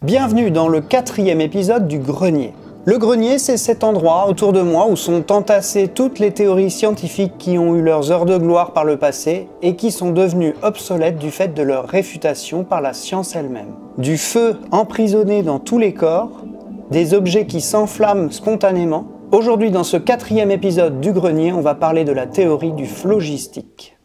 Bienvenue dans le 4e épisode du Grenier. Le grenier, c'est cet endroit autour de moi où sont entassées toutes les théories scientifiques qui ont eu leurs heures de gloire par le passé et qui sont devenues obsolètes du fait de leur réfutation par la science elle-même. Du feu emprisonné dans tous les corps, des objets qui s'enflamment spontanément. Aujourd'hui, dans ce 4e épisode du Grenier, on va parler de la théorie du phlogistique.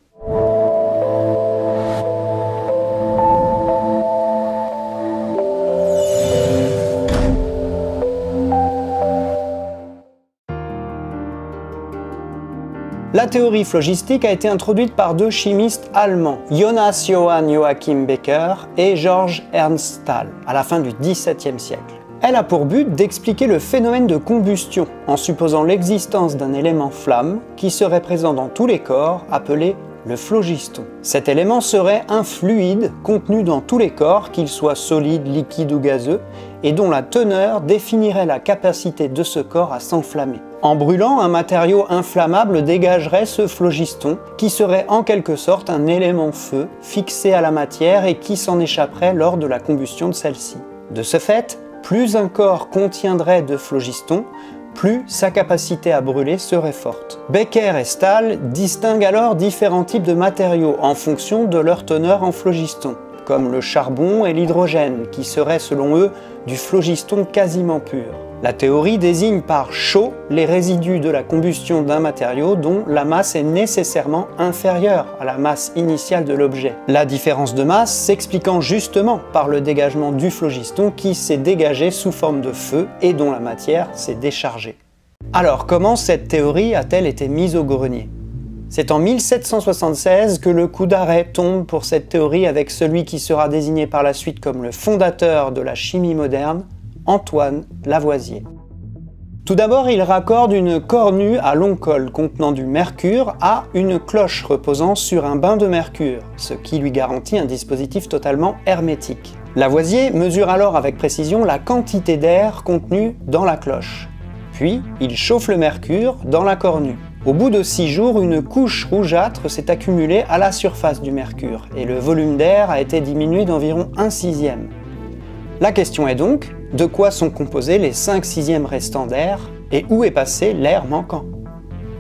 La théorie phlogistique a été introduite par deux chimistes allemands, Jonas Johann Joachim Becher et Georg Ernst Stahl, à la fin du XVIIe siècle. Elle a pour but d'expliquer le phénomène de combustion, en supposant l'existence d'un élément flamme qui serait présent dans tous les corps, appelé le phlogiston. Cet élément serait un fluide contenu dans tous les corps, qu'il soit solide, liquide ou gazeux, et dont la teneur définirait la capacité de ce corps à s'enflammer. En brûlant, un matériau inflammable dégagerait ce phlogiston, qui serait en quelque sorte un élément feu fixé à la matière et qui s'en échapperait lors de la combustion de celle-ci. De ce fait, plus un corps contiendrait de phlogiston, plus sa capacité à brûler serait forte. Becher et Stahl distinguent alors différents types de matériaux en fonction de leur teneur en phlogiston, comme le charbon et l'hydrogène, qui seraient selon eux du phlogiston quasiment pur. La théorie désigne par chaud les résidus de la combustion d'un matériau dont la masse est nécessairement inférieure à la masse initiale de l'objet. La différence de masse s'expliquant justement par le dégagement du phlogiston qui s'est dégagé sous forme de feu et dont la matière s'est déchargée. Alors comment cette théorie a-t-elle été mise au grenier ? C'est en 1776 que le coup d'arrêt tombe pour cette théorie avec celui qui sera désigné par la suite comme le fondateur de la chimie moderne, Antoine Lavoisier. Tout d'abord, il raccorde une cornue à long col contenant du mercure à une cloche reposant sur un bain de mercure, ce qui lui garantit un dispositif totalement hermétique. Lavoisier mesure alors avec précision la quantité d'air contenu dans la cloche. Puis, il chauffe le mercure dans la cornue. Au bout de 6 jours, une couche rougeâtre s'est accumulée à la surface du mercure et le volume d'air a été diminué d'environ 1/6. La question est donc, de quoi sont composés les 5/6 restants d'air et où est passé l'air manquant?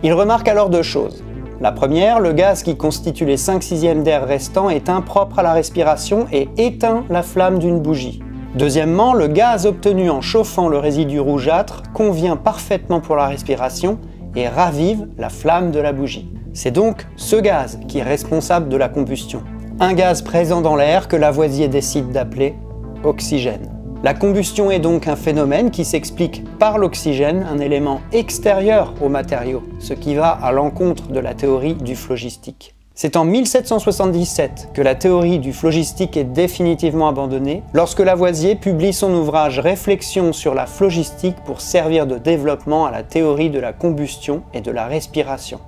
Il remarque alors deux choses. La première, le gaz qui constitue les 5/6 d'air restants est impropre à la respiration et éteint la flamme d'une bougie. Deuxièmement, le gaz obtenu en chauffant le résidu rougeâtre convient parfaitement pour la respiration et ravive la flamme de la bougie. C'est donc ce gaz qui est responsable de la combustion. Un gaz présent dans l'air que Lavoisier décide d'appeler oxygène. La combustion est donc un phénomène qui s'explique par l'oxygène, un élément extérieur au matériau, ce qui va à l'encontre de la théorie du phlogistique. C'est en 1777 que la théorie du phlogistique est définitivement abandonnée, lorsque Lavoisier publie son ouvrage Réflexions sur la phlogistique pour servir de développement à la théorie de la combustion et de la respiration.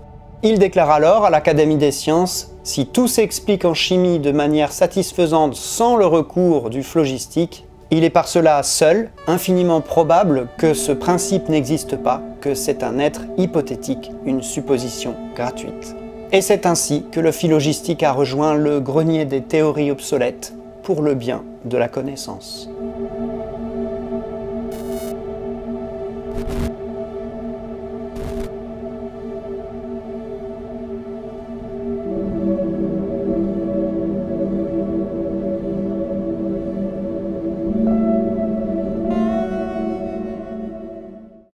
Il déclare alors à l'Académie des sciences « Si tout s'explique en chimie de manière satisfaisante sans le recours du phlogistique, il est par cela seul, infiniment probable que ce principe n'existe pas, que c'est un être hypothétique, une supposition gratuite. » Et c'est ainsi que le phlogistique a rejoint le grenier des théories obsolètes pour le bien de la connaissance.